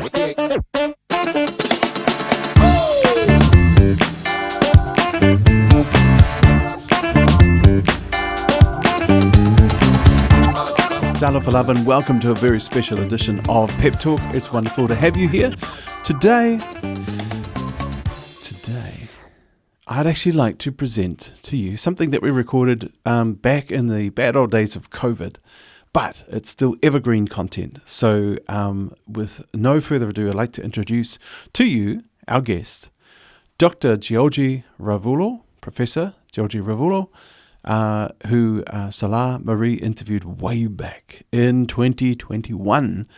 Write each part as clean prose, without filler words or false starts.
Salā Marie Young, welcome to a very special edition of PEP Talk. It's wonderful to have you here. Today, I'd actually like to present to you something that we recorded back in the bad old days of COVID, but it's still evergreen content. So with no further ado, I'd like to introduce to you our guest, Dr. Jioji Ravulo, Professor Jioji Ravulo, who Salā Marie interviewed way back in 2021,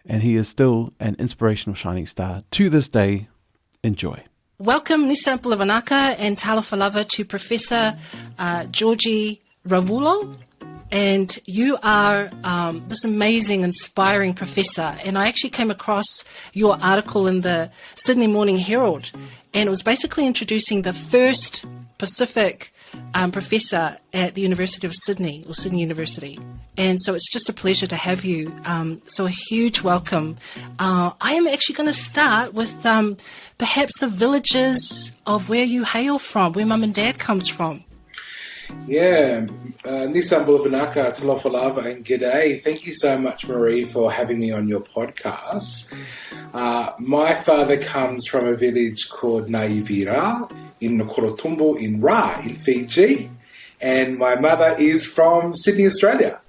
and he is still an inspirational shining star to this day. Enjoy. Welcome, Nisa Pulavanaka and Talafalava, to Professor Jioji Ravulo. And you are this amazing, inspiring professor. And I actually came across your article in the Sydney Morning Herald, and it was basically introducing the first Pacific professor at the University of Sydney, or Sydney University. And so it's just a pleasure to have you. So a huge welcome. I am actually going to start with perhaps the villages of where you hail from, where Mum and Dad comes from. Yeah, Nissan Bulavanaka, Talofalava, and G'day. Thank you so much, Marie, for having me on your podcast. My father comes from a village called Naivira in Nokorotumbo in Ra, in Fiji, and my mother is from Sydney, Australia.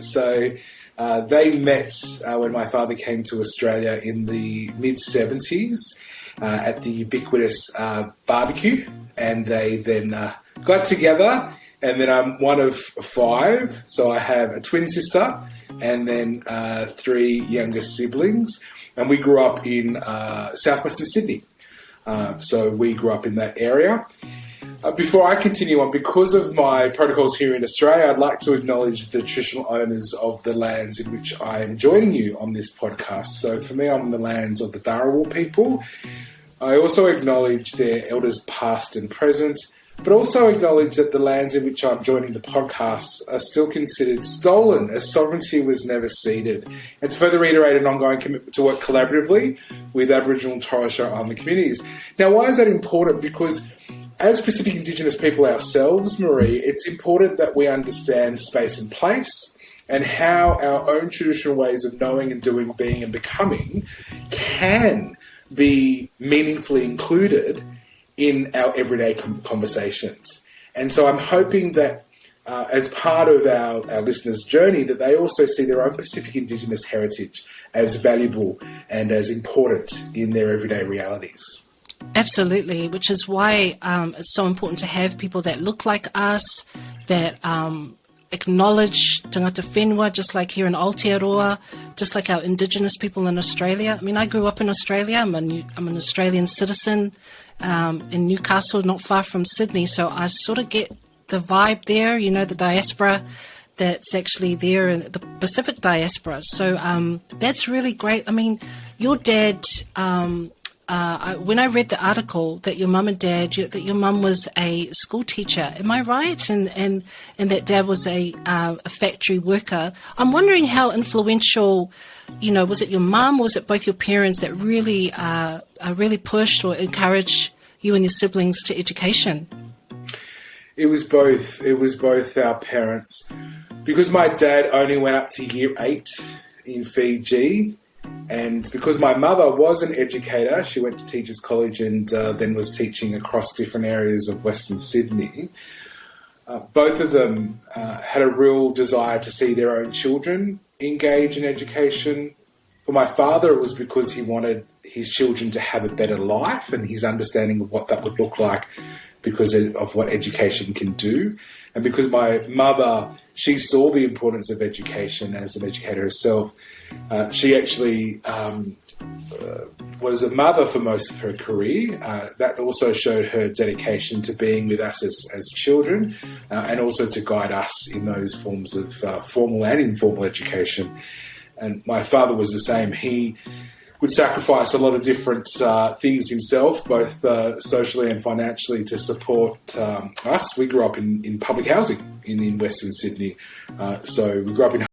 So they met when my father came to Australia in the mid-70s at the ubiquitous barbecue, and they then got together, and then I'm one of five, so I have a twin sister and then three younger siblings, and we grew up in southwestern Sydney. So we grew up in that area. Before I continue on, because of my protocols here in Australia, I'd like to acknowledge the traditional owners of the lands in which I am joining you on this podcast. So for me, I'm on the lands of the Dharawal people. I also acknowledge their elders past and present, but also acknowledge that the lands in which I'm joining the podcast are still considered stolen, as sovereignty was never ceded. And to further reiterate an ongoing commitment to work collaboratively with Aboriginal and Torres Strait Islander communities. Now, why is that important? Because as Pacific Indigenous people ourselves, Marie, it's important that we understand space and place and how our own traditional ways of knowing and doing, being and becoming can be meaningfully included in our everyday conversations. And so I'm hoping that as part of our listeners' journey, that they also see their own Pacific Indigenous heritage as valuable and as important in their everyday realities. Absolutely, which is why it's so important to have people that look like us, that acknowledge tangata whenua, just like here in Aotearoa, just like our Indigenous people in Australia. I mean, I grew up in Australia. I'm an Australian citizen in Newcastle, not far from Sydney, so I sort of get the vibe there, you know, the diaspora that's actually there, in the Pacific diaspora. So that's really great. I mean, your dad, when I read the article that your mum and dad, that your mum was a school teacher, am I right? And that dad was a factory worker. I'm wondering how influential, you know, was it your mum or was it both your parents that really pushed or encouraged you and your siblings to education? It was both. It was both our parents. Because my dad only went up to year 8 in Fiji, and because my mother was an educator, she went to Teachers College and then was teaching across different areas of Western Sydney. Both of them had a real desire to see their own children engage in education. For my father, it was because he wanted his children to have a better life and his understanding of what that would look like because of what education can do. And because my mother, she saw the importance of education as an educator herself. She actually was a mother for most of her career. That also showed her dedication to being with us as children and also to guide us in those forms of formal and informal education. And my father was the same. He would sacrifice a lot of different things himself, both socially and financially, to support us. We grew up in public housing in Western Sydney. So we grew up in